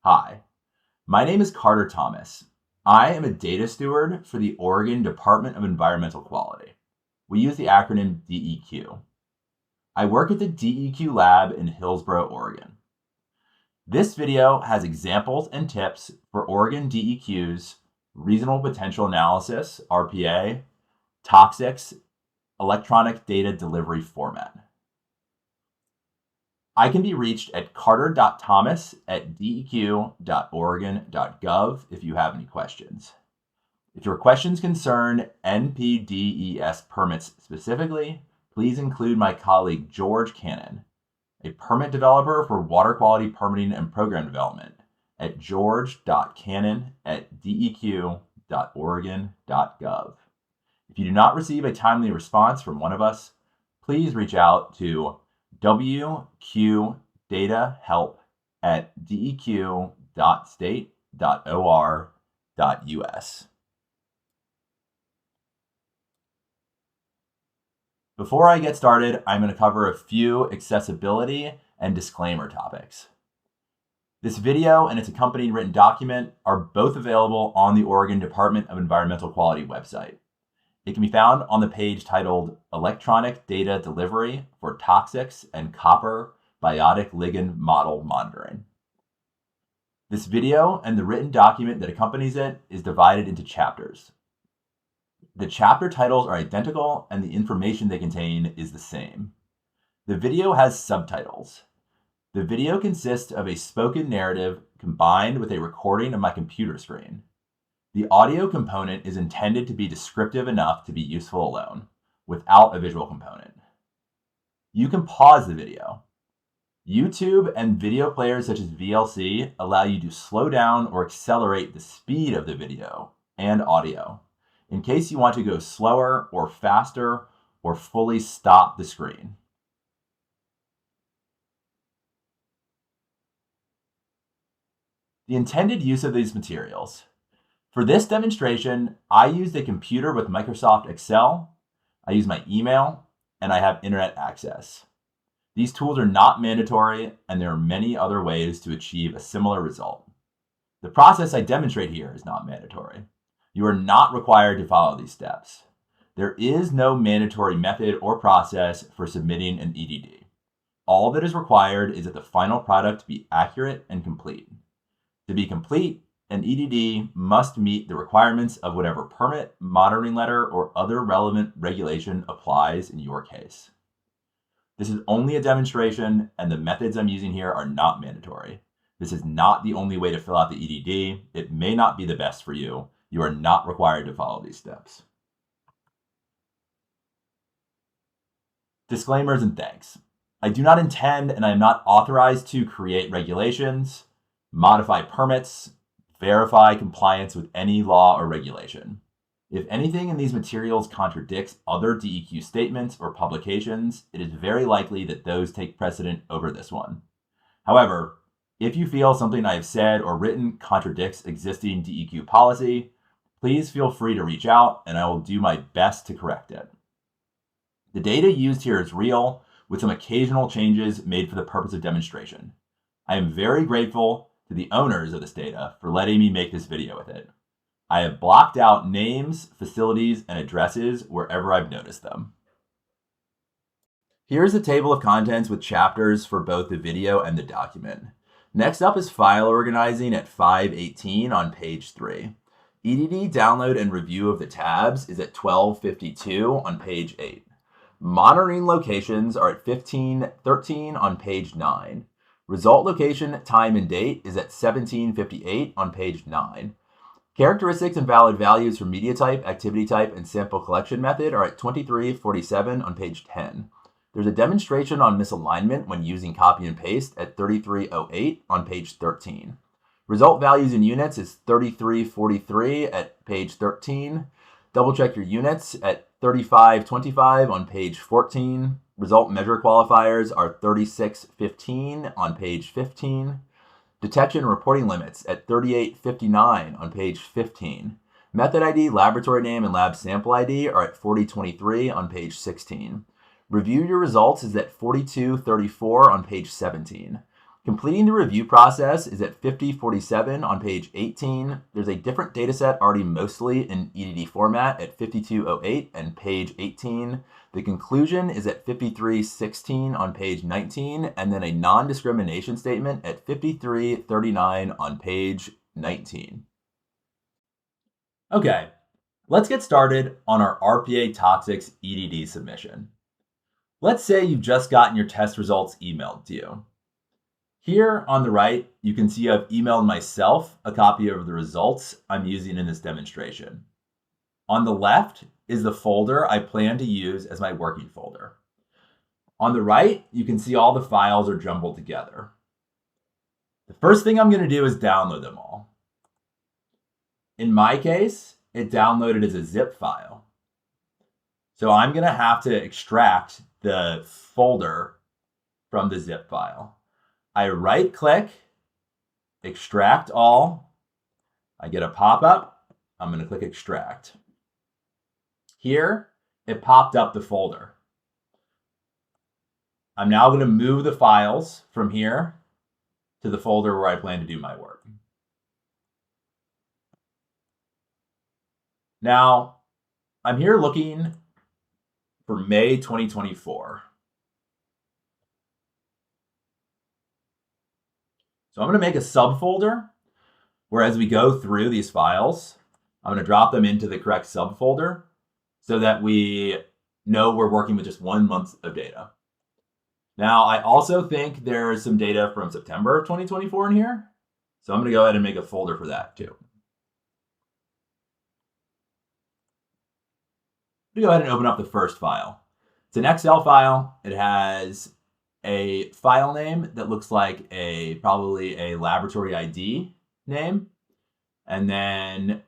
Hi, my name is Carter Thomas. I am a data steward for the Oregon Department of Environmental Quality. We use the acronym DEQ. I work at the DEQ lab in Hillsboro, Oregon. This video has examples and tips for Oregon DEQ's Reasonable Potential Analysis, RPA, Toxics, Electronic Data Delivery Format. I can be reached at carter.thomas@deq.oregon.gov if you have any questions. If your questions concern NPDES permits specifically, please include my colleague George Cannon, a permit developer for water quality permitting and program development, at george.cannon@deq.oregon.gov. If you do not receive a timely response from one of us, please reach out to wqdatahelp@deq.state.or.us. Before I get started, I'm going to cover a few accessibility and disclaimer topics. This video and its accompanying written document are both available on the Oregon Department of Environmental Quality website. It can be found on the page titled Electronic Data Delivery for Toxics and Copper Biotic Ligand Model Monitoring. This video and the written document that accompanies it is divided into chapters. The chapter titles are identical and the information they contain is the same. The video has subtitles. The video consists of a spoken narrative combined with a recording of my computer screen. The audio component is intended to be descriptive enough to be useful alone, without a visual component. You can pause the video. YouTube and video players such as VLC allow you to slow down or accelerate the speed of the video and audio, in case you want to go slower or faster or fully stop the screen. The intended use of these materials. For this demonstration, I used a computer with Microsoft Excel, I use my email, and I have internet access. These tools are not mandatory, and there are many other ways to achieve a similar result. The process I demonstrate here is not mandatory. You are not required to follow these steps. There is no mandatory method or process for submitting an EDD. All that is required is that the final product be accurate and complete. To be complete, an EDD must meet the requirements of whatever permit, monitoring letter, or other relevant regulation applies in your case. This is only a demonstration, and the methods I'm using here are not mandatory. This is not the only way to fill out the EDD. It may not be the best for you. You are not required to follow these steps. Disclaimers and thanks. I do not intend and I am not authorized to create regulations, modify permits, verify compliance with any law or regulation. If anything in these materials contradicts other DEQ statements or publications, it is very likely that those take precedent over this one. However, if you feel something I have said or written contradicts existing DEQ policy, please feel free to reach out and I will do my best to correct it. The data used here is real, with some occasional changes made for the purpose of demonstration. I am very grateful to the owners of this data for letting me make this video with it. I have blocked out names, facilities, and addresses wherever I've noticed them. Here's the table of contents with chapters for both the video and the document. Next up is file organizing at 518 on page 3. EDD download and review of the tabs is at 1252 on page 8. Monitoring locations are at 1513 on page 9. Result location, time, and date is at 1758 on page 9. Characteristics and valid values for media type, activity type, and sample collection method are at 2347 on page 10. There's a demonstration on misalignment when using copy and paste at 3308 on page 13. Result values in units is 3343 at page 13. Double check your units at 3525 on page 14. Result measure qualifiers are 3615 on page 15. Detection and reporting limits at 3859 on page 15. Method ID, laboratory name, and lab sample ID are at 4023 on page 16. Review your results is at 4234 on page 17. Completing the review process is at 5047 on page 18. There's a different data set already mostly in EDD format at 5208 and page 18. The conclusion is at 5316 on page 19, and then a non-discrimination statement at 5339 on page 19. Okay, let's get started on our RPA Toxics EDD submission. Let's say you've just gotten your test results emailed to you. Here on the right, you can see I've emailed myself a copy of the results I'm using in this demonstration. On the left is the folder I plan to use as my working folder. On the right, you can see all the files are jumbled together. The first thing I'm going to do is download them all. In my case, it downloaded as a zip file. So I'm going to have to extract the folder from the zip file. I right-click, extract all. I get a pop-up. I'm going to click extract. Here, it popped up the folder. I'm now going to move the files from here to the folder where I plan to do my work. Now, I'm here looking for May 2024. So I'm going to make a subfolder where as we go through these files, I'm going to drop them into the correct subfolder so that we know we're working with just 1 month of data. Now, I also think there's some data from September of 2024 in here. So I'm going to go ahead and make a folder for that too. I'm going to go ahead and open up the first file. It's an Excel file. It has a file name that looks like probably a laboratory ID name, and then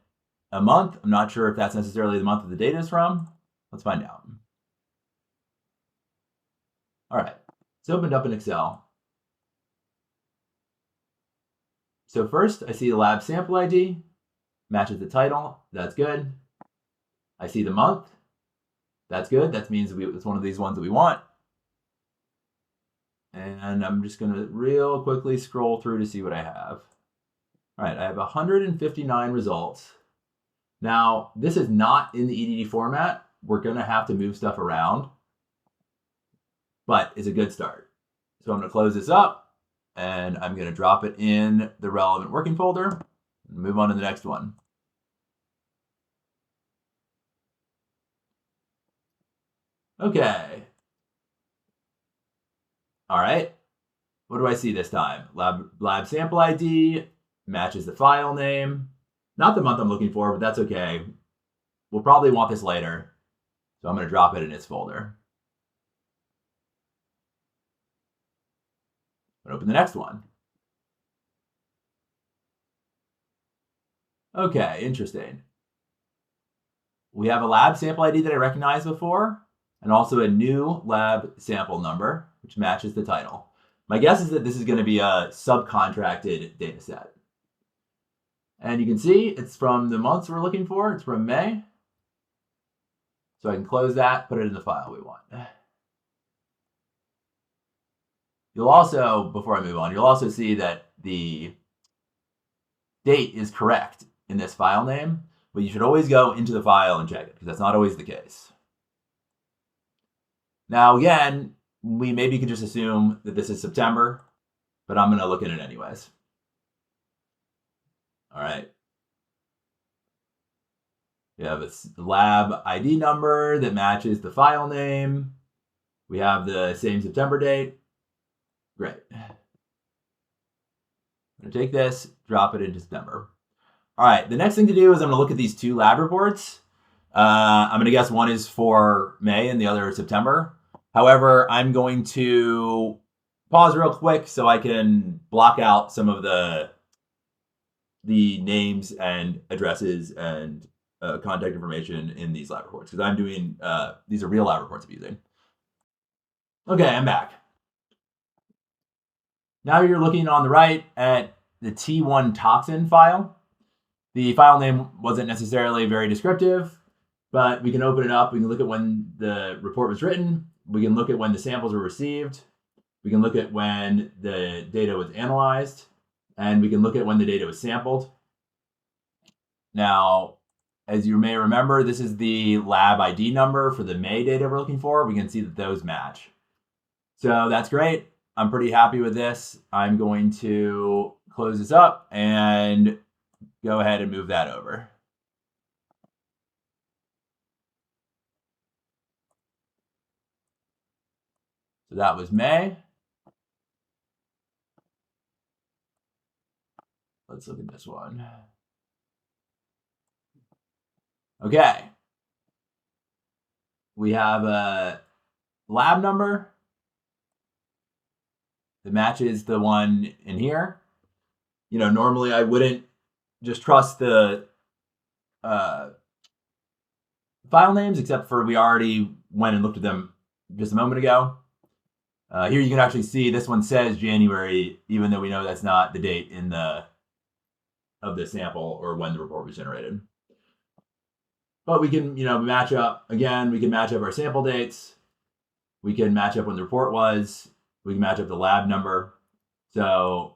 a month. I'm not sure if that's necessarily the month that the data is from. Let's find out. All right, it's opened up in Excel. So first, I see the lab sample ID, matches the title. That's good. I see the month. That's good. That means it's one of these ones that we want. And I'm just going to real quickly scroll through to see what I have. All right, I have 159 results. Now, this is not in the EDD format. We're going to have to move stuff around, but it's a good start. So I'm going to close this up, and I'm going to drop it in the relevant working folder and move on to the next one. Okay. All right, what do I see this time? Lab sample ID matches the file name. Not the month I'm looking for, but that's okay. We'll probably want this later. So I'm going to drop it in its folder. I'm going to open the next one. Okay, interesting. We have a lab sample ID that I recognized before, and also a new lab sample number, which matches the title. My guess is that this is going to be a subcontracted data set. And you can see it's from the months we're looking for. It's from May. So I can close that, put it in the file we want. You'll also, before I move on, you'll also see that the date is correct in this file name, but you should always go into the file and check it, because that's not always the case. Now, again, we maybe could just assume that this is September, but I'm going to look at it anyways. All right. We have a lab ID number that matches the file name. We have the same September date. Great. I'm going to take this, drop it into September. All right, the next thing to do is I'm going to look at these two lab reports. I'm going to guess one is for May and the other is September. However, I'm going to pause real quick so I can block out some of the names and addresses and contact information in these lab reports, because I'm doing, these are real lab reports I'm using. Okay, I'm back. Now you're looking on the right at the T1 toxin file. The file name wasn't necessarily very descriptive, but we can open it up. We can look at when the report was written. We can look at when the samples were received. We can look at when the data was analyzed, and we can look at when the data was sampled. Now, as you may remember, this is the lab ID number for the May data we're looking for. We can see that those match. So that's great. I'm pretty happy with this. I'm going to close this up and go ahead and move that over. So that was May. Let's look at this one. Okay. We have a lab number that matches the one in here. You know, normally I wouldn't just trust the file names, except for we already went and looked at them just a moment ago. Here you can actually see this one says January, even though we know that's not the date of the sample or when the report was generated. But we can, match up, again, we can match up our sample dates. We can match up when the report was. We can match up the lab number. So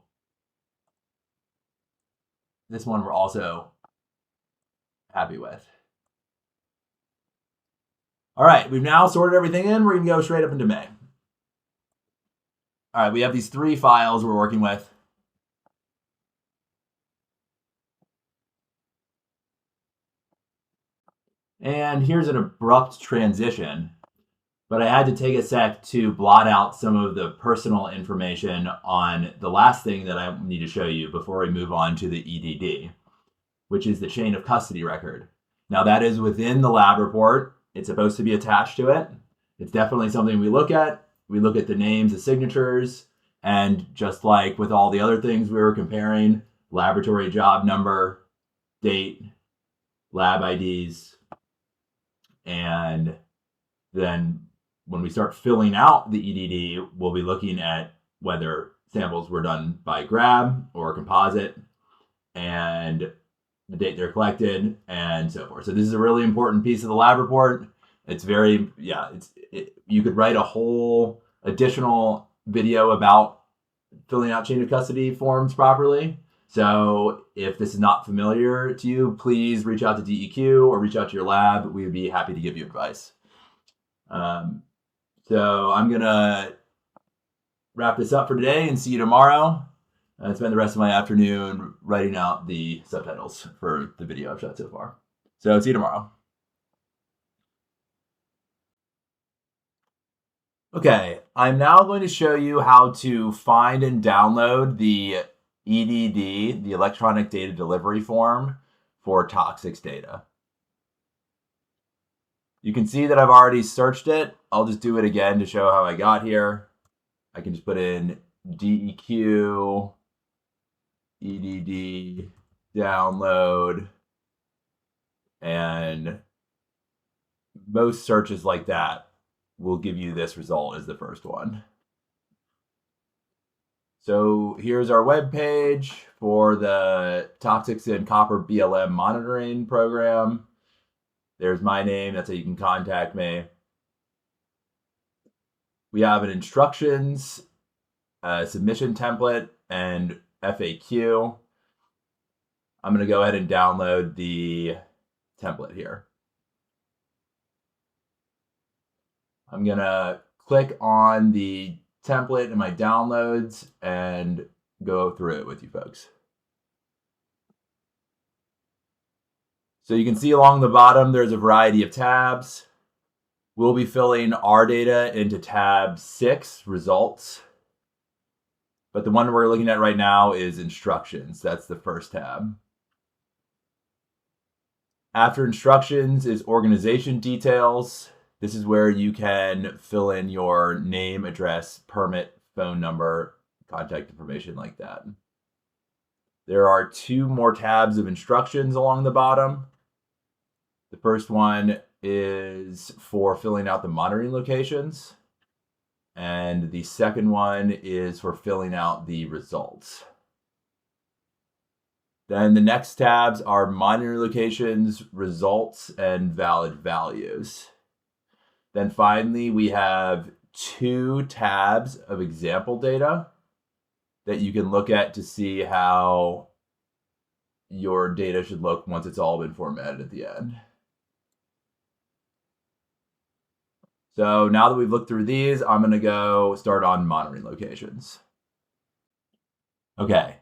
this one we're also happy with. All right, we've now sorted everything in. We're gonna go straight up into May. All right, we have these 3 files we're working with. And here's an abrupt transition, but I had to take a sec to blot out some of the personal information on the last thing that I need to show you before we move on to the EDD, which is the chain of custody record. Now that is within the lab report. It's supposed to be attached to it. It's definitely something we look at. We look at the names, the signatures, and just like with all the other things we were comparing, laboratory job number, date, lab IDs, and then when we start filling out the EDD, we'll be looking at whether samples were done by grab or composite and the date they're collected and so forth. So this is a really important piece of the lab report. It's very, you could write a whole additional video about filling out chain of custody forms properly. So if this is not familiar to you, please reach out to DEQ or reach out to your lab. We would be happy to give you advice. So I'm gonna wrap this up for today and see you tomorrow. And spend the rest of my afternoon writing out the subtitles for the video I've shot so far. So see you tomorrow. Okay, I'm now going to show you how to find and download the EDD, the electronic data delivery form for toxics data. You can see that I've already searched it. I'll just do it again to show how I got here. I can just put in DEQ, EDD, download, and most searches like that will give you this result as the first one. So here's our web page for the Toxics and Copper BLM monitoring program. There's my name, that's how you can contact me. We have an instructions, submission template, and FAQ. I'm going to go ahead and download the template here. I'm going to click on the template in my downloads and go through it with you folks. So you can see along the bottom, there's a variety of tabs. We'll be filling our data into tab 6, results. But the one we're looking at right now is instructions. That's the first tab. After instructions is organization details. This is where you can fill in your name, address, permit, phone number, contact information like that. There are 2 more tabs of instructions along the bottom. The first one is for filling out the monitoring locations. And the second one is for filling out the results. Then the next tabs are monitoring locations, results, and valid values. Then finally, we have 2 tabs of example data that you can look at to see how your data should look once it's all been formatted at the end. So now that we've looked through these, I'm going to go start on monitoring locations. Okay,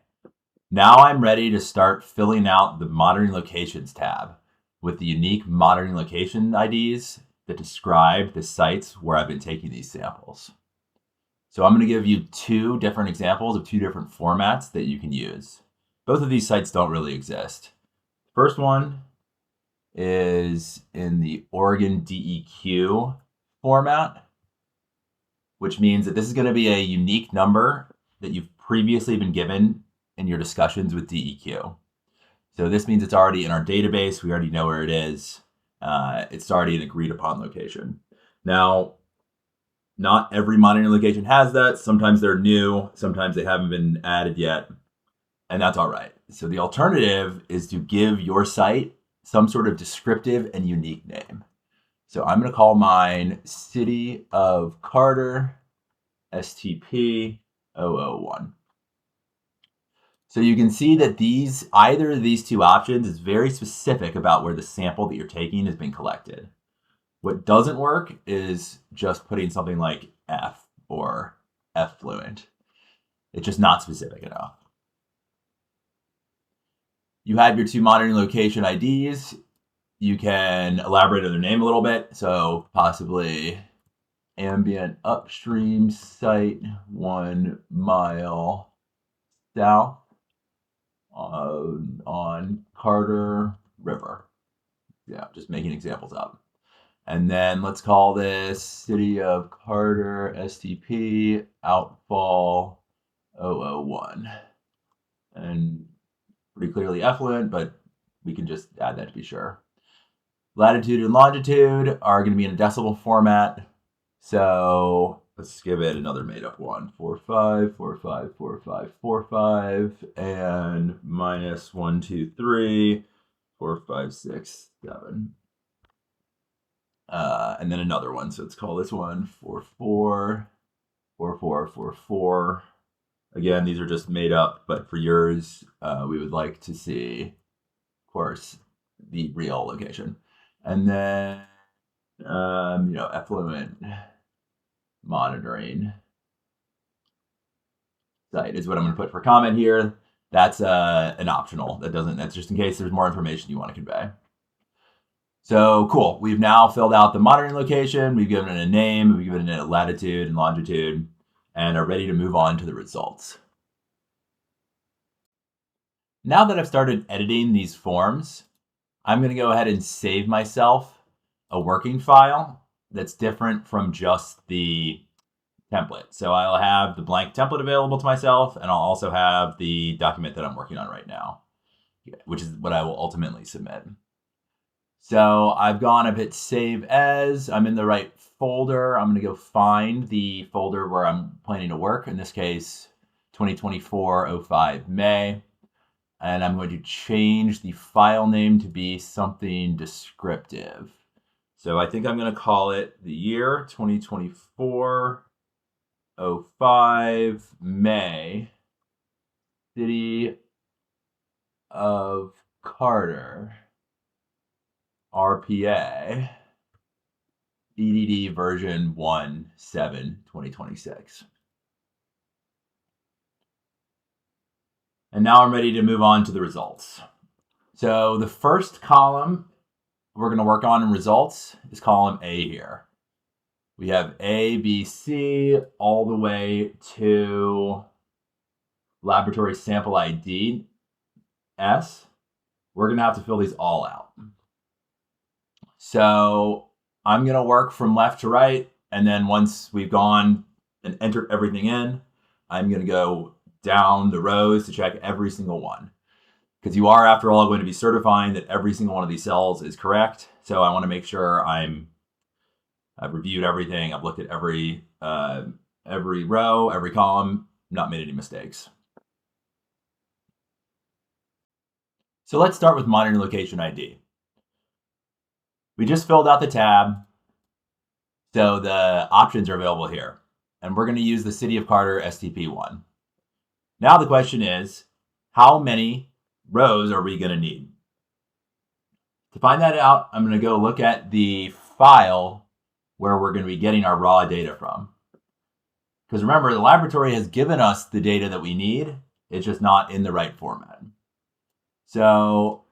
now I'm ready to start filling out the monitoring locations tab with the unique monitoring location IDs that describe the sites where I've been taking these samples. So I'm going to give you 2 different examples of 2 different formats that you can use. Both of these sites don't really exist. First one is in the Oregon DEQ format, which means that this is going to be a unique number that you've previously been given in your discussions with DEQ. So this means it's already in our database. We already know where it is. It's already an agreed upon location. Now, not every monitoring location has that. Sometimes they're new. Sometimes they haven't been added yet. And that's all right. So the alternative is to give your site some sort of descriptive and unique name. So I'm going to call mine City of Carter STP 001. So you can see that either of these 2 options is very specific about where the sample that you're taking has been collected. What doesn't work is just putting something like F or effluent. It's just not specific enough. You have your 2 monitoring location IDs. You can elaborate on their name a little bit. So possibly ambient upstream site 1 mile south on Carter River. Yeah, just making examples up. And then let's call this City of Carter STP Outfall 001. And pretty clearly effluent, but we can just add that to be sure. Latitude and longitude are going to be in a decimal format. So let's give it another made-up one. 45, 45, 45, 45, and minus 1, 2, 3, 4, 5, 6, 7. And then another one. So let's call this one 44, 44, 44. Again, these are just made up, but for yours, we would like to see, of course, the real location. And then, effluent monitoring site is what I'm going to put for comment here. That's an optional. That's just in case there's more information you want to convey. So cool. We've now filled out the monitoring location. We've given it a name. We've given it a latitude and longitude, and are ready to move on to the results. Now that I've started editing these forms, I'm going to go ahead and save myself a working file that's different from just the template. So I'll have the blank template available to myself, and I'll also have the document that I'm working on right now, which is what I will ultimately submit. So I've hit save as. I'm in the right folder. I'm going to go find the folder where I'm planning to work, in this case 2024-05 May. And I'm going to change the file name to be something descriptive. So I think I'm going to call it the year 2024-05 May, City of Carter, RPA, EDD version 1.7/2026. And now I'm ready to move on to the results. So the first column we're going to work on in results is column A here. We have A, B, C, all the way to laboratory sample ID, S. We're going to have to fill these all out. So I'm going to work from left to right, and then once we've gone and entered everything in, I'm going to go down the rows to check every single one. Because you are, after all, going to be certifying that every single one of these cells is correct. So I want to make sure I've reviewed everything. I've looked at every row, every column, not made any mistakes. So let's start with monitoring location ID. We just filled out the tab. So the options are available here. And we're going to use the City of Carter STP one. Now the question is, how many rows are we going to need? To find that out, I'm going to go look at the file where we're going to be getting our raw data from. Because remember, the laboratory has given us the data that we need. It's just not in the right format. So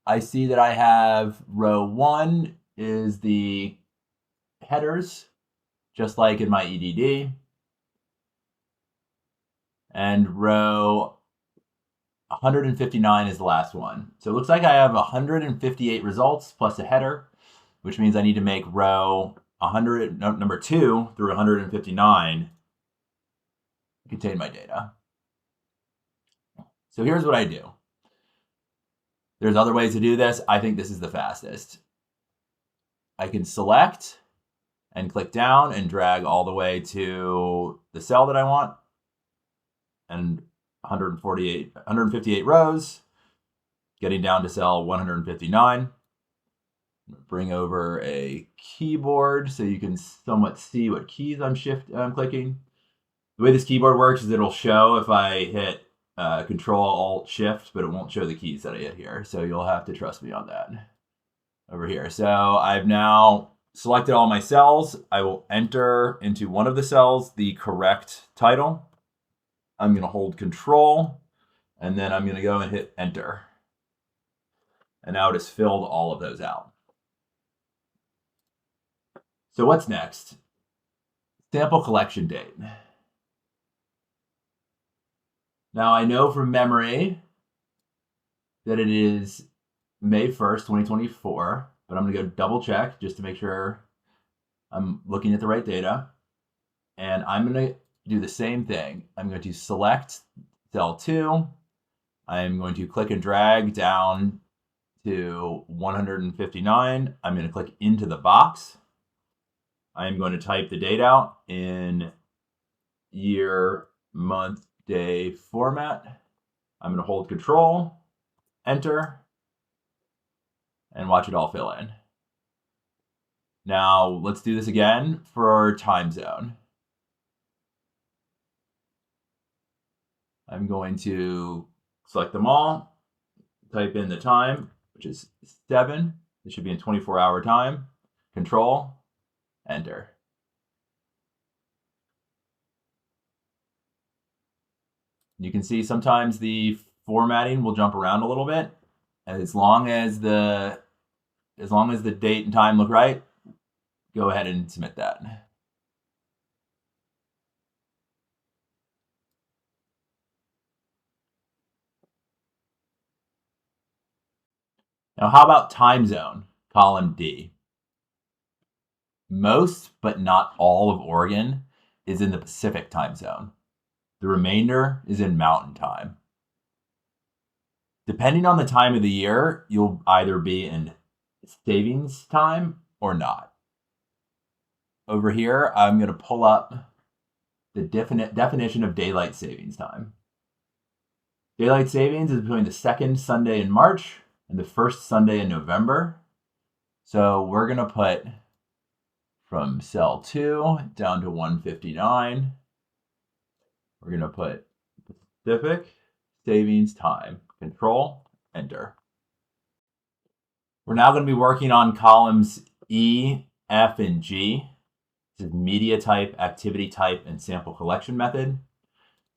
I see that I have row 1 is the headers, just like in my EDD. And row 159 is the last one. So it looks like I have 158 results plus a header, which means I need to make row number 2 through 159 contain my data. So here's what I do. There's other ways to do this. I think this is the fastest. I can select and click down and drag all the way to the cell that I want. And 158 rows, getting down to cell 159. Bring over a keyboard so you can somewhat see what keys I'm clicking. The way this keyboard works is it'll show if I hit Control-Alt-Shift, but it won't show the keys that I hit here. So you'll have to trust me on that. Over here. So I've now selected all my cells. I will enter into one of the cells the correct title. I'm going to hold Control, and then I'm going to go and hit Enter. And now it has filled all of those out. So what's next? Sample collection date. Now I know from memory that it is May 1st, 2024, but I'm going to go double check just to make sure I'm looking at the right data. And I'm going to do the same thing. I'm going to select cell 2. I'm going to click and drag down to 159. I'm going to click into the box. I'm going to type the date out in year, month, day format. I'm going to hold Control, Enter, and watch it all fill in. Now let's do this again for time zone. I'm going to select them all, type in the time, which is 7. It should be in 24-hour time. Control, Enter. You can see sometimes the formatting will jump around a little bit. And as long as the date and time look right, go ahead and submit that. Now, how about time zone, column D? Most, but not all of Oregon is in the Pacific time zone. The remainder is in Mountain time. Depending on the time of the year, you'll either be in savings time or not. Over here, I'm going to pull up the definition of daylight savings time. Daylight savings is between the second Sunday in March and the first Sunday in November. So we're going to put from cell 2 down to 159. We're going to put Pacific savings time. Control, Enter. We're now going to be working on columns E, F, and G. This is media type, activity type, and sample collection method.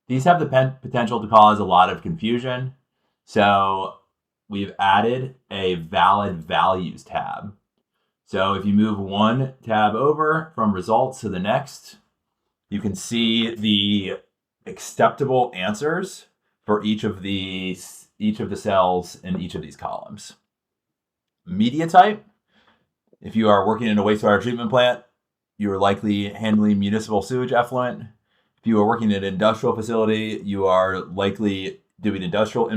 These have the potential to cause a lot of confusion. So we've added a valid values tab. So if you move one tab over from results to the next, you can see the acceptable answers for each of the cells in each of these columns. Media type, if you are working in a wastewater treatment plant, you are likely handling municipal sewage effluent. If you are working in an industrial facility, you are likely doing industrial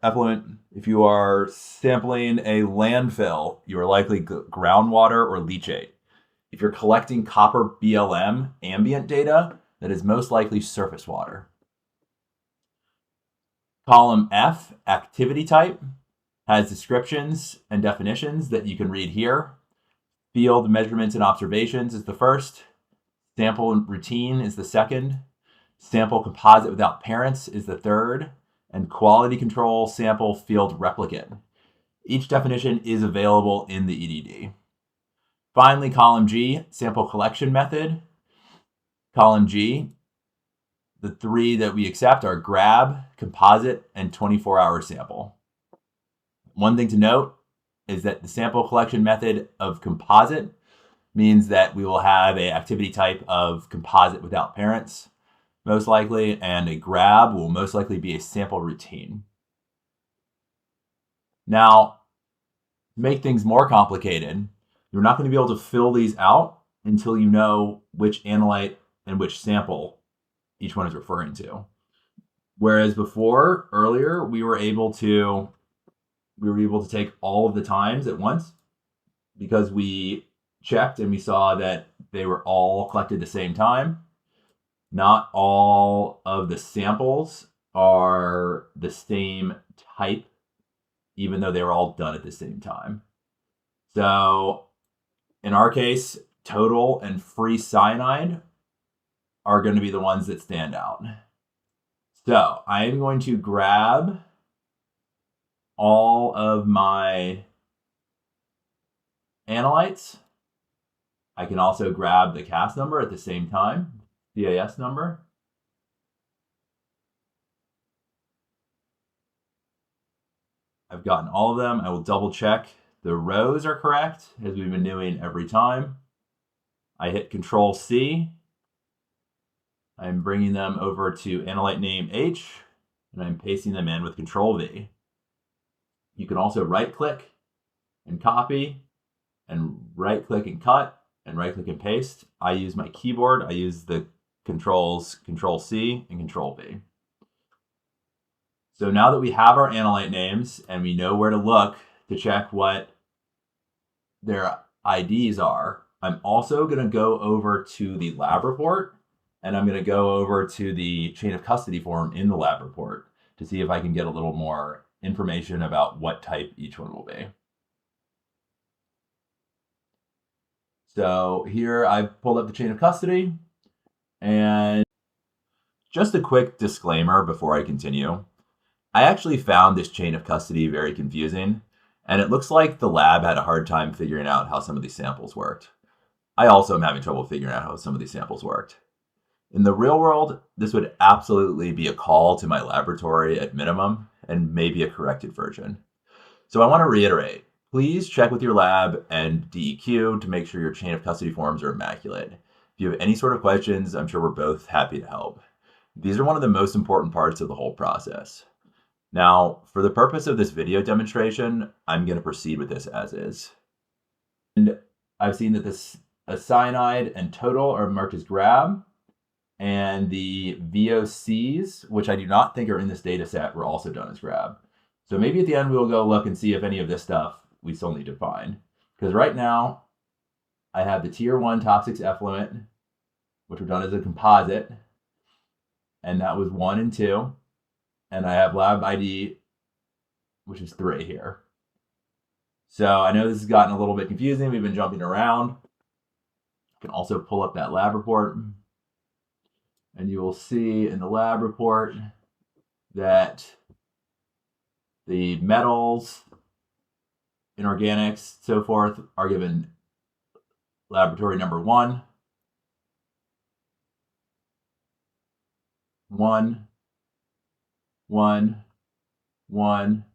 effluent. If you are sampling a landfill, you are likely groundwater or leachate. If you're collecting copper BLM ambient data, that is most likely surface water. Column F, activity type, has descriptions and definitions that you can read here. Field measurements and observations is the first. Sample routine is the second. Sample composite without parents is the third. And quality control sample field replicate. Each definition is available in the EDD. Finally, column G, sample collection method. Column G, the three that we accept are grab, composite, and 24-hour sample. One thing to note is that the sample collection method of composite means that we will have an activity type of composite without parents, most likely, and a grab will most likely be a sample routine. Now, to make things more complicated, you're not going to be able to fill these out until you know which analyte and which sample each one is referring to. Whereas before, earlier, we were able to take all of the times at once because we checked and we saw that they were all collected at the same time. Not all of the samples are the same type, even though they were all done at the same time. So in our case, total and free cyanide are going to be the ones that stand out. So I am going to grab all of my analytes. I can also grab the CAS number at the same time, CAS number. I've gotten all of them. I will double check the rows are correct, as we've been doing every time. I hit Control C. I'm bringing them over to analyte name H, and I'm pasting them in with Control V. You can also right-click and copy, and right-click and cut, and right-click and paste. I use my keyboard. I use the controls Control C and Control V. So now that we have our analyte names and we know where to look to check what their IDs are, I'm also going to go over to the lab report, and I'm going to go over to the chain of custody form in the lab report to see if I can get a little more information about what type each one will be. So here I've pulled up the chain of custody, and just a quick disclaimer before I continue. I actually found this chain of custody very confusing, and it looks like the lab had a hard time figuring out how some of these samples worked. I also am having trouble figuring out how some of these samples worked. In the real world, this would absolutely be a call to my laboratory at minimum, and maybe a corrected version. So I want to reiterate, please check with your lab and DEQ to make sure your chain of custody forms are immaculate. If you have any sort of questions, I'm sure we're both happy to help. These are one of the most important parts of the whole process. Now, for the purpose of this video demonstration, I'm going to proceed with this as is. And I've seen that this cyanide and total are marked as grab, and the VOCs, which I do not think are in this data set, were also done as grab. So maybe at the end we'll go look and see if any of this stuff we still need to find. Because right now, I have the tier 1 top 6 effluent, which were done as a composite, and that was 1 and 2. And I have lab ID, which is 3 here. So I know this has gotten a little bit confusing. We've been jumping around. You can also pull up that lab report, and you will see in the lab report that the metals, inorganics, so forth, are given laboratory number 1, 1, 1, 1,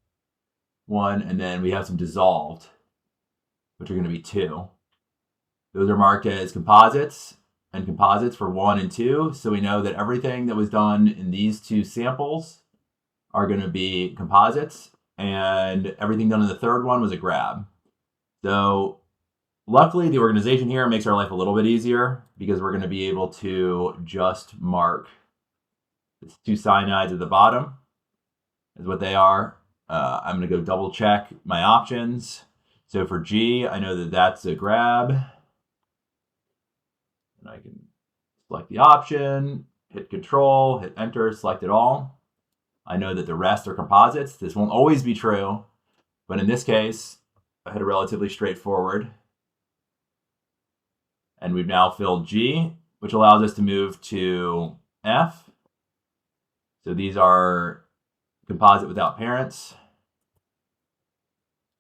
1, and then we have some dissolved, which are going to be 2. Those are marked as composites, and composites for 1 and 2. So we know that everything that was done in these 2 samples are going to be composites, and everything done in the third one was a grab. So luckily, the organization here makes our life a little bit easier because we're going to be able to just mark these 2 cyanides at the bottom is what they are. I'm going to go double check my options. So for G, I know that that's a grab. And I can select the option, hit Control, hit Enter, select it all. I know that the rest are composites. This won't always be true, but in this case, I had a relatively straightforward. And we've now filled G, which allows us to move to F. So these are composite without parents.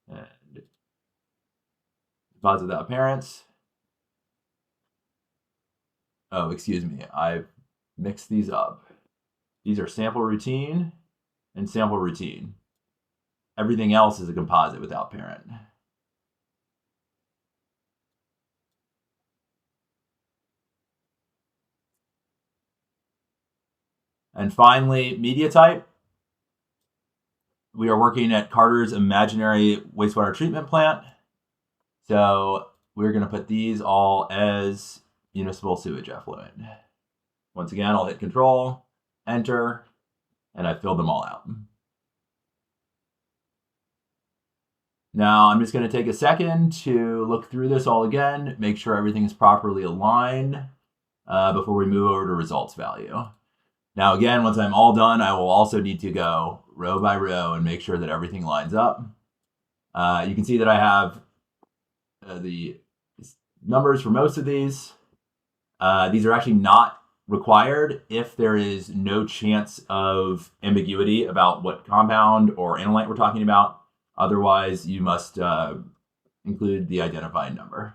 And composite without parents. Oh, excuse me, I've mixed these up. These are sample routine and sample routine. Everything else is a composite without parent. And finally, media type. We are working at Carter's imaginary wastewater treatment plant. So we're going to put these all as municipal sewage effluent. Once again, I'll hit Control, Enter, and I've filled them all out. Now I'm just going to take a second to look through this all again, make sure everything is properly aligned before we move over to results value. Now again, once I'm all done, I will also need to go row by row and make sure that everything lines up. You can see that I have the numbers for most of these. These are actually not required if there is no chance of ambiguity about what compound or analyte we're talking about. Otherwise, you must include the identifying number.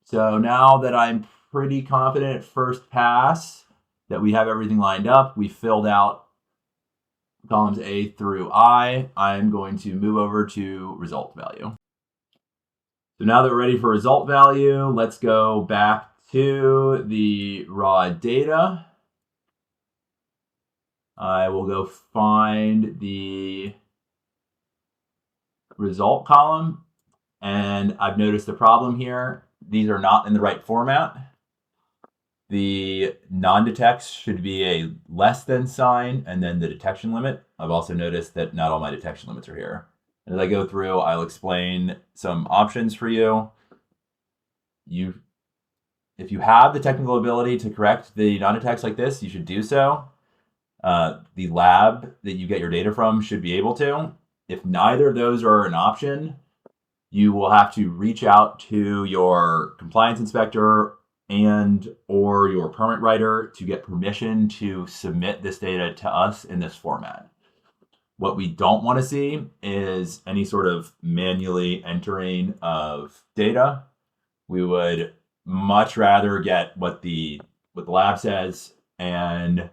So now that I'm pretty confident at first pass that we have everything lined up, we filled out columns A through I, I'm going to move over to result value. So now that we're ready for result value, let's go back to the raw data. I will go find the result column, and I've noticed a problem here. These are not in the right format. The non-detects should be a less than sign and then the detection limit. I've also noticed that not all my detection limits are here. And as I go through, I'll explain some options for you. If you have the technical ability to correct the non-detects like this, you should do so. The lab that you get your data from should be able to. If neither of those are an option, you will have to reach out to your compliance inspector and or your permit writer to get permission to submit this data to us in this format. What we don't want to see is any sort of manually entering of data. We would much rather get what the lab says, and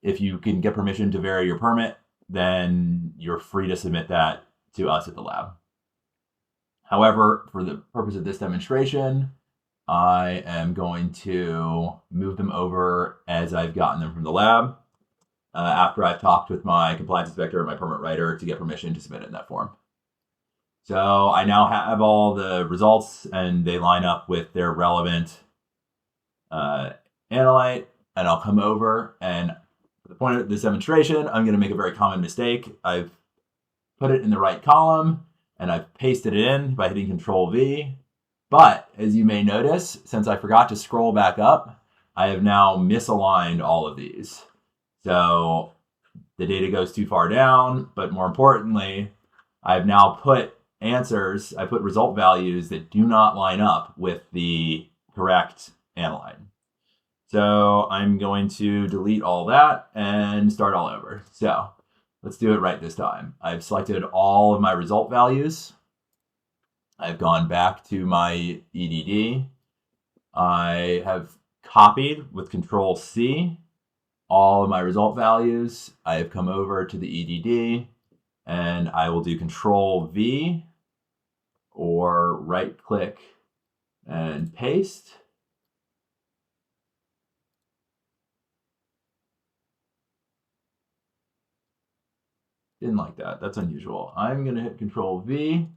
if you can get permission to vary your permit, then you're free to submit that to us at the lab. However, for the purpose of this demonstration, I am going to move them over as I've gotten them from the lab after I've talked with my compliance inspector and my permit writer to get permission to submit it in that form. So I now have all the results and they line up with their relevant analyte, and I'll come over, and for the point of this demonstration, I'm going to make a very common mistake. I've put it in the right column and I've pasted it in by hitting Control V. But as you may notice, since I forgot to scroll back up, I have now misaligned all of these. So the data goes too far down, but more importantly, I've now put answers, I put result values that do not line up with the correct analyte. So I'm going to delete all that and start all over. So let's do it right this time. I've selected all of my result values. I've gone back to my EDD. I have copied with Control C all of my result values. I have come over to the EDD and I will do Control V or right click and paste. Didn't like that. That's unusual. I'm going to hit Control V.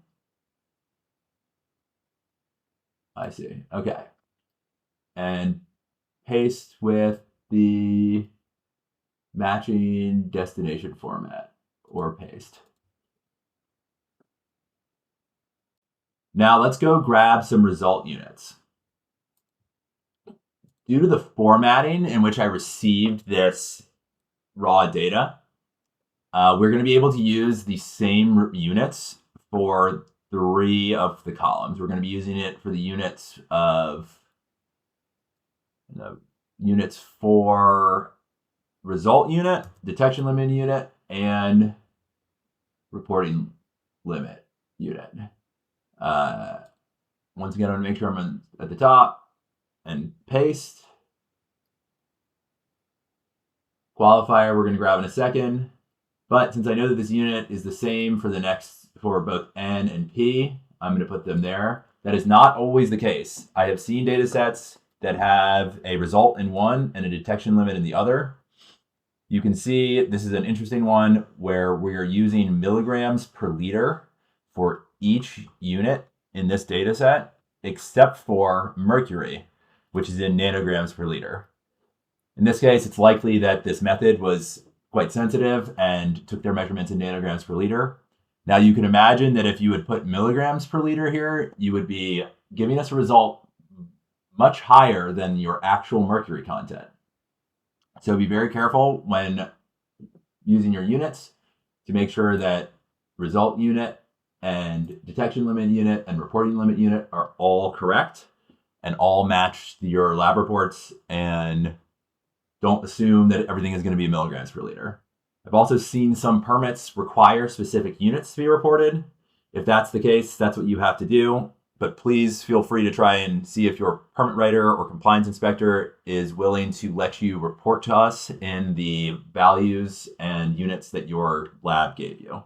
I see. Okay. And paste with the matching destination format, or paste. Now let's go grab some result units. Due to the formatting in which I received this raw data, we're going to be able to use the same units for 3 of the columns. We're going to be using it for the units of units for result unit, detection limit unit, and reporting limit unit. Once again, I'm going to make sure I'm at the top and paste. Qualifier we're going to grab in a second. But since I know that this unit is the same for both N and P, I'm going to put them there. That is not always the case. I have seen data sets that have a result in one and a detection limit in the other. You can see this is an interesting one where we are using milligrams per liter for each unit in this data set, except for mercury, which is in nanograms per liter. In this case, it's likely that this method was quite sensitive and took their measurements in nanograms per liter. Now you can imagine that if you would put milligrams per liter here, you would be giving us a result much higher than your actual mercury content. So be very careful when using your units to make sure that result unit and detection limit unit and reporting limit unit are all correct and all match your lab reports, and don't assume that everything is going to be milligrams per liter. I've also seen some permits require specific units to be reported. If that's the case, that's what you have to do. But please feel free to try and see if your permit writer or compliance inspector is willing to let you report to us in the values and units that your lab gave you.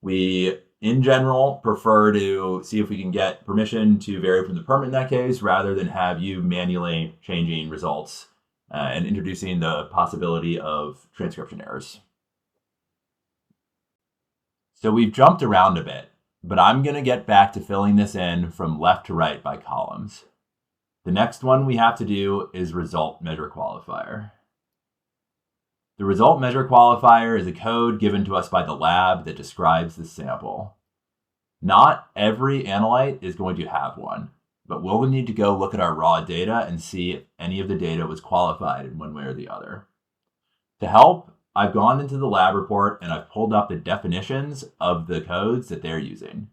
We, in general, prefer to see if we can get permission to vary from the permit in that case, rather than have you manually changing results and introducing the possibility of transcription errors. So we've jumped around a bit, but I'm going to get back to filling this in from left to right by columns. The next one we have to do is result measure qualifier. The result measure qualifier is a code given to us by the lab that describes the sample. Not every analyte is going to have one, but we'll need to go look at our raw data and see if any of the data was qualified in one way or the other. To help, I've gone into the lab report and I've pulled up the definitions of the codes that they're using.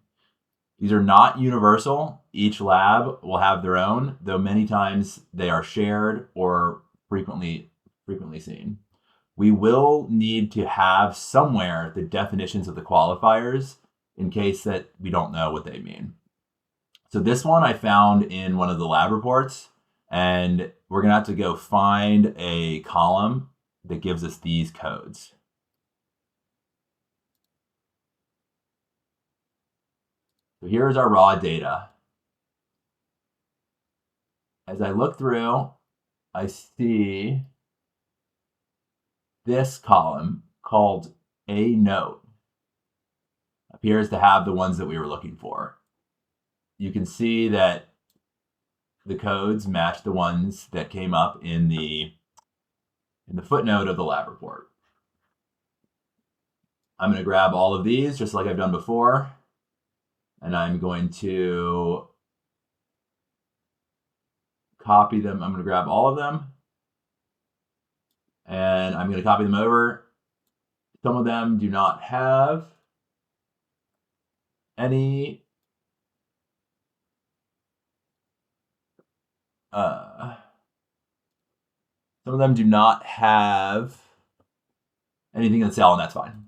These are not universal. Each lab will have their own, though many times they are shared or frequently seen. We will need to have somewhere the definitions of the qualifiers in case that we don't know what they mean. So this one I found in one of the lab reports, and we're going to have to go find a column that gives us these codes. So here's our raw data. As I look through, I see this column called A note appears to have the ones that we were looking for. You can see that the codes match the ones that came up in the footnote of the lab report. I'm going to grab all of these just like I've done before, and I'm going to copy them. I'm going to grab all of them, and I'm going to copy them over. Some of them do not have any some of them do not have anything in the cell, and that's fine.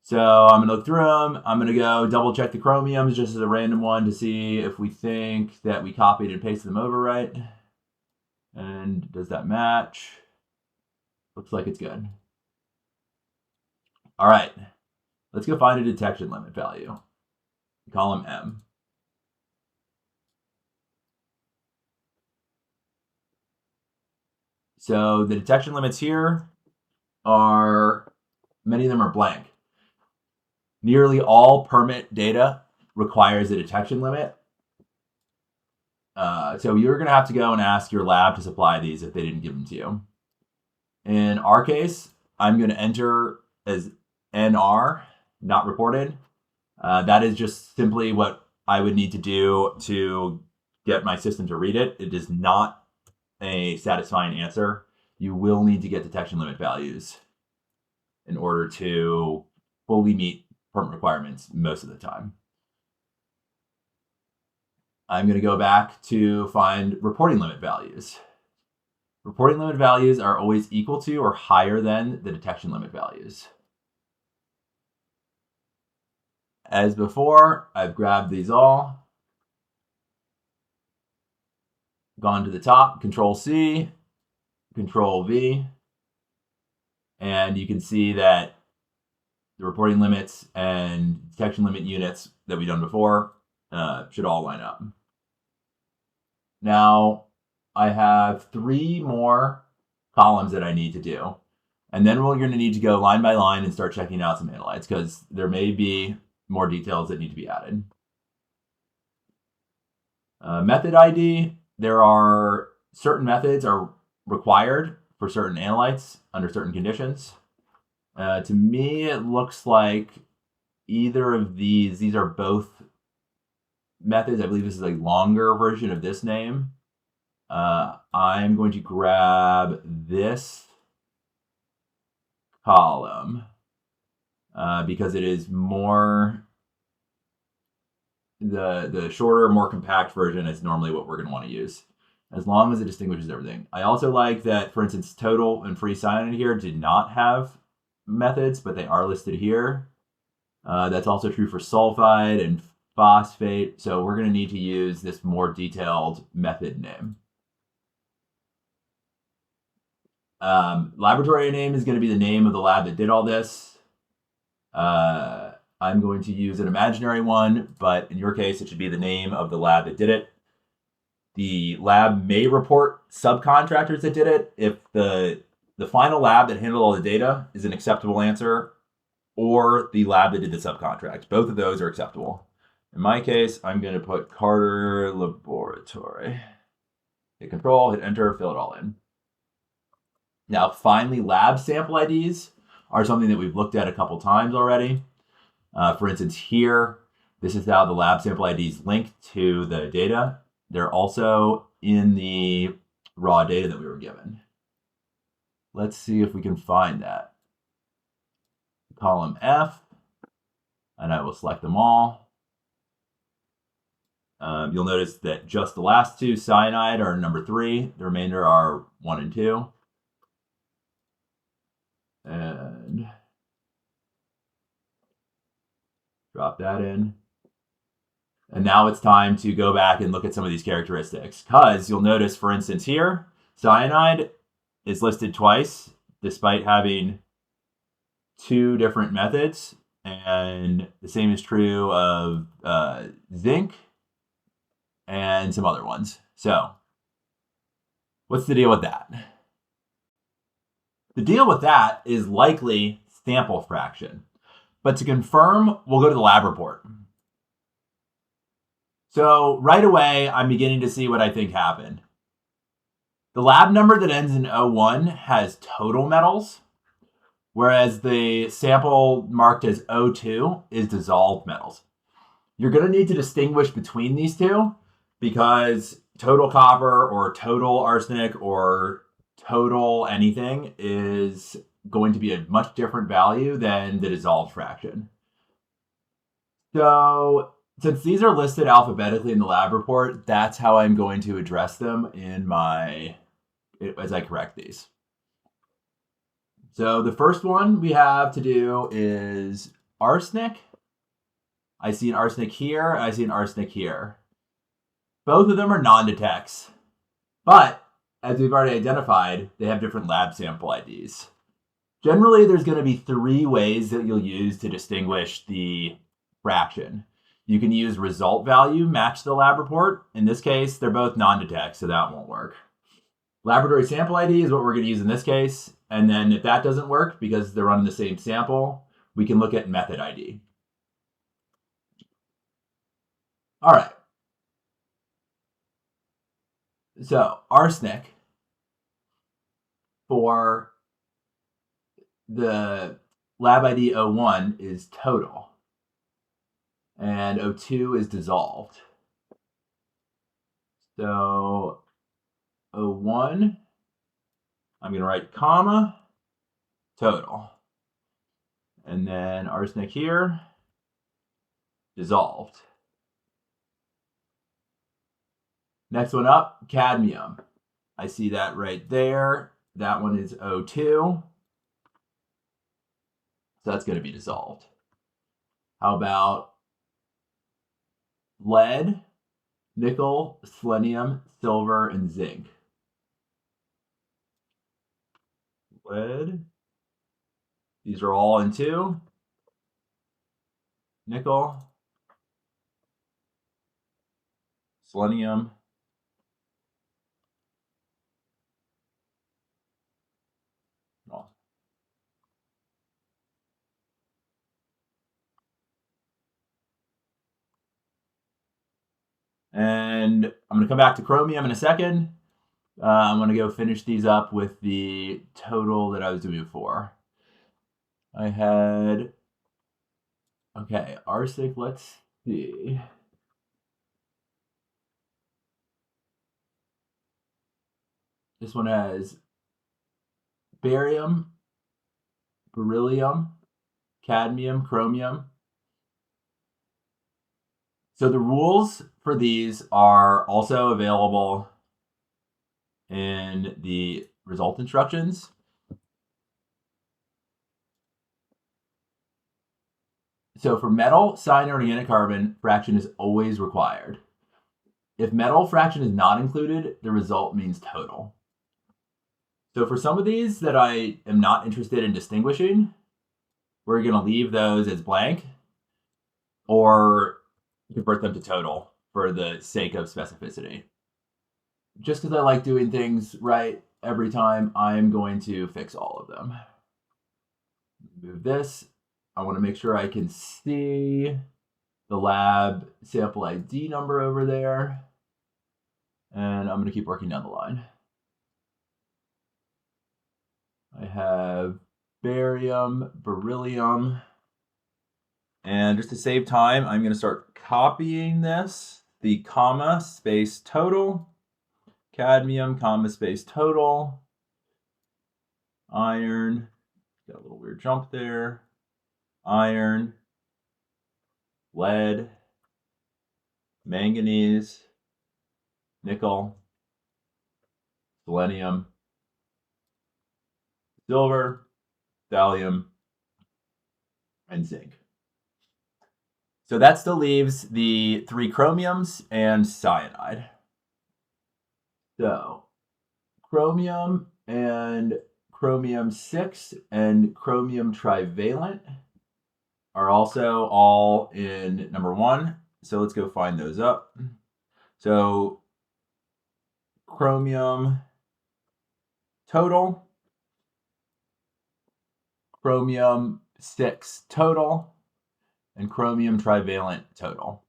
So I'm going to look through them. I'm going to go double check the chromiums just as a random one to see if we think that we copied and pasted them over right. And does that match? Looks like it's good. All right, let's go find a detection limit value. Column M. So the detection limits here are, many of them are blank. Nearly all permit data requires a detection limit. So you're going to have to go and ask your lab to supply these if they didn't give them to you. In our case, I'm going to enter as NR, not reported. That is just simply what I would need to do to get my system to read it. It is not a satisfying answer. You will need to get detection limit values in order to fully meet permit requirements most of the time. I'm going to go back to find reporting limit values. Reporting limit values are always equal to or higher than the detection limit values. As before, I've grabbed these all, gone to the top, Control C, Control V, and you can see that the reporting limits and detection limit units that we've done before should all line up. Now, I have 3 more columns that I need to do. And then we're going to need to go line by line and start checking out some analytes because there may be more details that need to be added. Method ID, there are certain methods are required for certain analytes under certain conditions. To me, it looks like either of these are both methods. I believe this is a longer version of this name. I'm going to grab this column because it is more, the shorter, more compact version is normally what we're going to want to use, as long as it distinguishes everything. I also like that, for instance, total and free cyanide here did not have methods, but they are listed here. That's also true for sulfide and phosphate, so we're going to need to use this more detailed method name. Laboratory name is going to be the name of the lab that did all this. I'm going to use an imaginary one, but in your case, it should be the name of the lab that did it. The lab may report subcontractors that did it if the final lab that handled all the data is an acceptable answer, or the lab that did the subcontract. Both of those are acceptable. In my case, I'm going to put Carter Laboratory. Hit Control, hit Enter, fill it all in. Now, finally, lab sample IDs are something that we've looked at a couple times already. For instance, here, this is how the lab sample IDs link to the data. They're also in the raw data that we were given. Let's see if we can find that. Column F, and I will select them all. You'll notice that just the last 2, cyanide, are number 3. The remainder are 1 and 2. And drop that in. And now it's time to go back and look at some of these characteristics, because you'll notice, for instance, here, cyanide is listed twice, despite having 2 different methods. And the same is true of zinc and some other ones. So what's the deal with that? The deal with that is likely sample fraction. But to confirm, we'll go to the lab report. So right away, I'm beginning to see what I think happened. The lab number that ends in 01 has total metals, whereas the sample marked as 02 is dissolved metals. You're going to need to distinguish between these two, because total copper or total arsenic or total anything is going to be a much different value than the dissolved fraction. So since these are listed alphabetically in the lab report, that's how I'm going to address them as I correct these. So the first one we have to do is arsenic. I see an arsenic here, I see an arsenic here. Both of them are non-detects, but as we've already identified, they have different lab sample IDs. Generally, there's going to be 3 ways that you'll use to distinguish the fraction. You can use result value match the lab report. In this case, they're both non-detects, so that won't work. Laboratory sample ID is what we're going to use in this case. And then if that doesn't work because they're running the same sample, we can look at method ID. All right. So arsenic for the lab ID 01 is total, and 02 is dissolved. So 01, I'm going to write comma, total. And then arsenic here, dissolved. Next one up, cadmium. I see that right there. That one is O2. So that's going to be dissolved. How about lead, nickel, selenium, silver, and zinc? Lead. These are all in 2. Nickel, selenium, and I'm going to come back to chromium in a second. I'm going to go finish these up with the total that I was doing before. I had, okay, arsenic, let's see. This one has barium, beryllium, cadmium, chromium. So the rules for these are also available in the result instructions. So for metal, cyanide, organic carbon, fraction is always required. If metal fraction is not included, the result means total. So for some of these that I am not interested in distinguishing, we're going to leave those as blank or convert them to total for the sake of specificity. Just because I like doing things right every time, I'm going to fix all of them. Move this. I want to make sure I can see the lab sample ID number over there. And I'm going to keep working down the line. I have barium, beryllium. And just to save time, I'm going to start copying this. The comma space total. Cadmium, comma space total. Iron. Got a little weird jump there. Iron. Lead. Manganese. Nickel. Selenium. Silver. Thallium. And zinc. So that still leaves the 3 chromiums and cyanide. So chromium and chromium 6 and chromium trivalent are also all in number 1. So let's go find those up. So chromium total, chromium 6 total, and chromium trivalent total.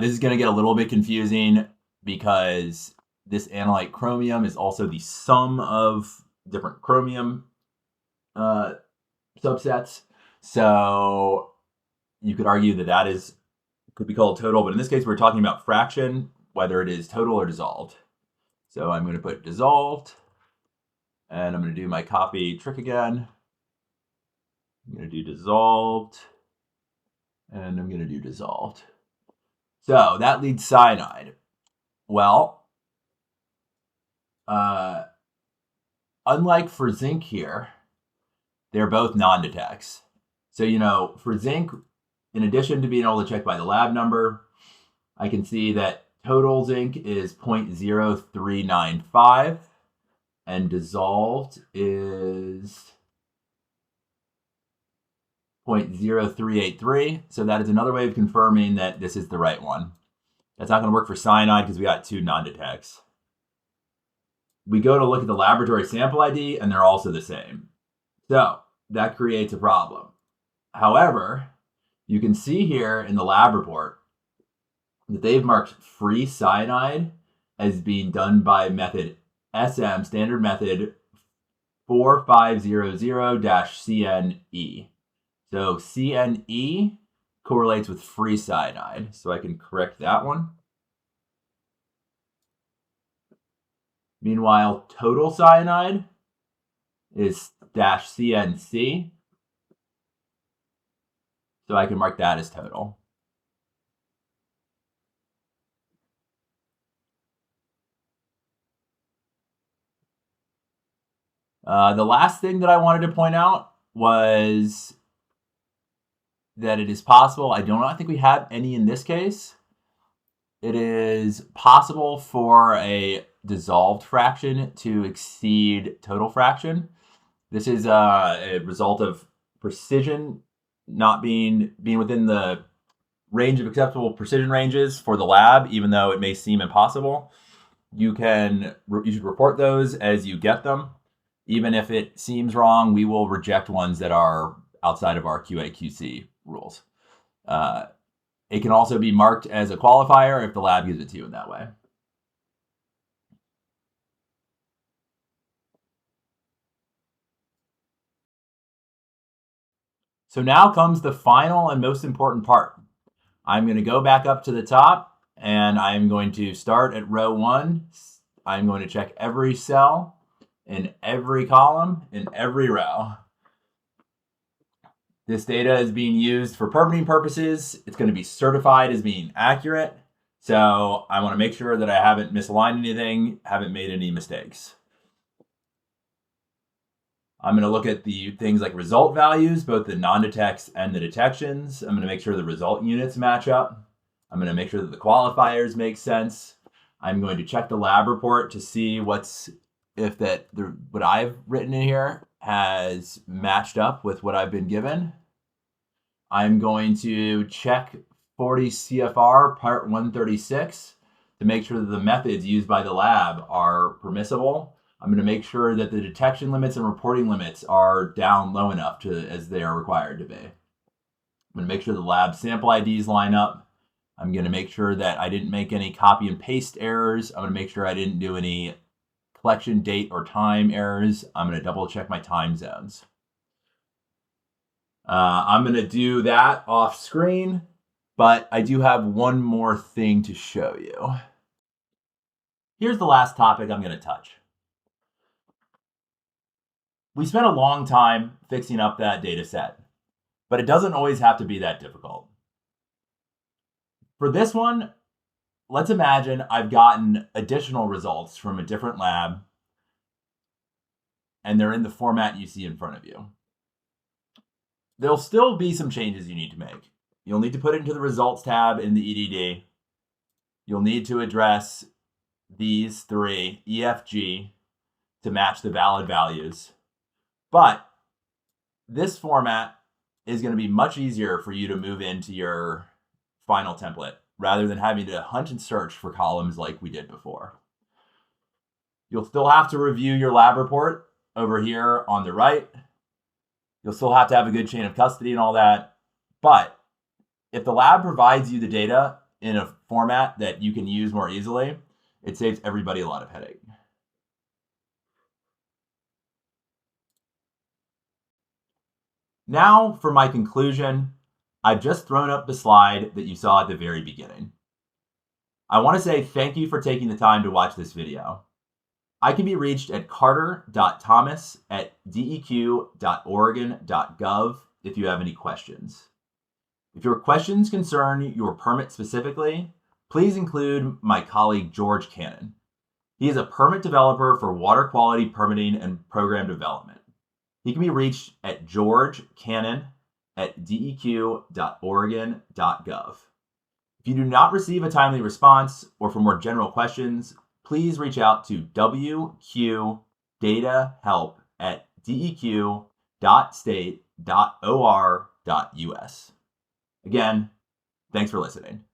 This is going to get a little bit confusing because this analyte chromium is also the sum of different chromium subsets. So you could argue that that could be called total, but in this case, we're talking about fraction, whether it is total or dissolved. So I'm going to put dissolved, and I'm going to do my copy trick again. I'm going to do dissolved, and I'm going to do dissolved. So that leads cyanide. Well, unlike for zinc here, they're both non-detects. So, for zinc, in addition to being able to check by the lab number, I can see that total zinc is 0.0395 and dissolved is 0.0383. So that is another way of confirming that this is the right one. That's not going to work for cyanide because we got 2 non-detects. We go to look at the laboratory sample ID and they're also the same. So that creates a problem. However, you can see here in the lab report that they've marked free cyanide as being done by method SM, standard method 4500-CNE. So CNE correlates with free cyanide. So I can correct that one. Meanwhile, total cyanide is -CNC. So I can mark that as total. The last thing that I wanted to point out was that it is possible, I do not think we have any in this case, it is possible for a dissolved fraction to exceed total fraction. This is a result of precision not being within the range of acceptable precision ranges for the lab, even though it may seem impossible. You should report those as you get them. Even if it seems wrong, we will reject ones that are outside of our QA/QC rules. It can also be marked as a qualifier if the lab gives it to you in that way. So now comes the final and most important part. I'm going to go back up to the top and I'm going to start at row 1. I'm going to check every cell in every column in every row. This data is being used for permitting purposes. It's going to be certified as being accurate. So I want to make sure that I haven't misaligned anything, haven't made any mistakes. I'm going to look at the things like result values, both the non-detects and the detections. I'm going to make sure the result units match up. I'm going to make sure that the qualifiers make sense. I'm going to check the lab report to see what I've written in here has matched up with what I've been given. I'm going to check 40 CFR Part 136 to make sure that the methods used by the lab are permissible. I'm going to make sure that the detection limits and reporting limits are down low enough as they are required to be. I'm going to make sure the lab sample IDs line up. I'm going to make sure that I didn't make any copy and paste errors. I'm going to make sure I didn't do any collection date or time errors. I'm going to double check my time zones. I'm going to do that off screen, but I do have one more thing to show you. Here's the last topic I'm going to touch. We spent a long time fixing up that data set, but it doesn't always have to be that difficult. For this one, let's imagine I've gotten additional results from a different lab, and they're in the format you see in front of you. There'll still be some changes you need to make. You'll need to put it into the results tab in the EDD. You'll need to address these 3, EFG, to match the valid values. But this format is going to be much easier for you to move into your final template rather than having to hunt and search for columns like we did before. You'll still have to review your lab report over here on the right. You'll still have to have a good chain of custody and all that. But if the lab provides you the data in a format that you can use more easily, it saves everybody a lot of headache. Now for my conclusion, I've just thrown up the slide that you saw at the very beginning. I want to say thank you for taking the time to watch this video. I can be reached at carter.thomas@deq.oregon.gov if you have any questions. If your questions concern your permit specifically, please include my colleague George Cannon. He is a permit developer for water quality permitting and program development. He can be reached at georgecannon@deq.oregon.gov. If you do not receive a timely response or for more general questions, please reach out to wqdatahelp@deq.state.or.us. Again, thanks for listening.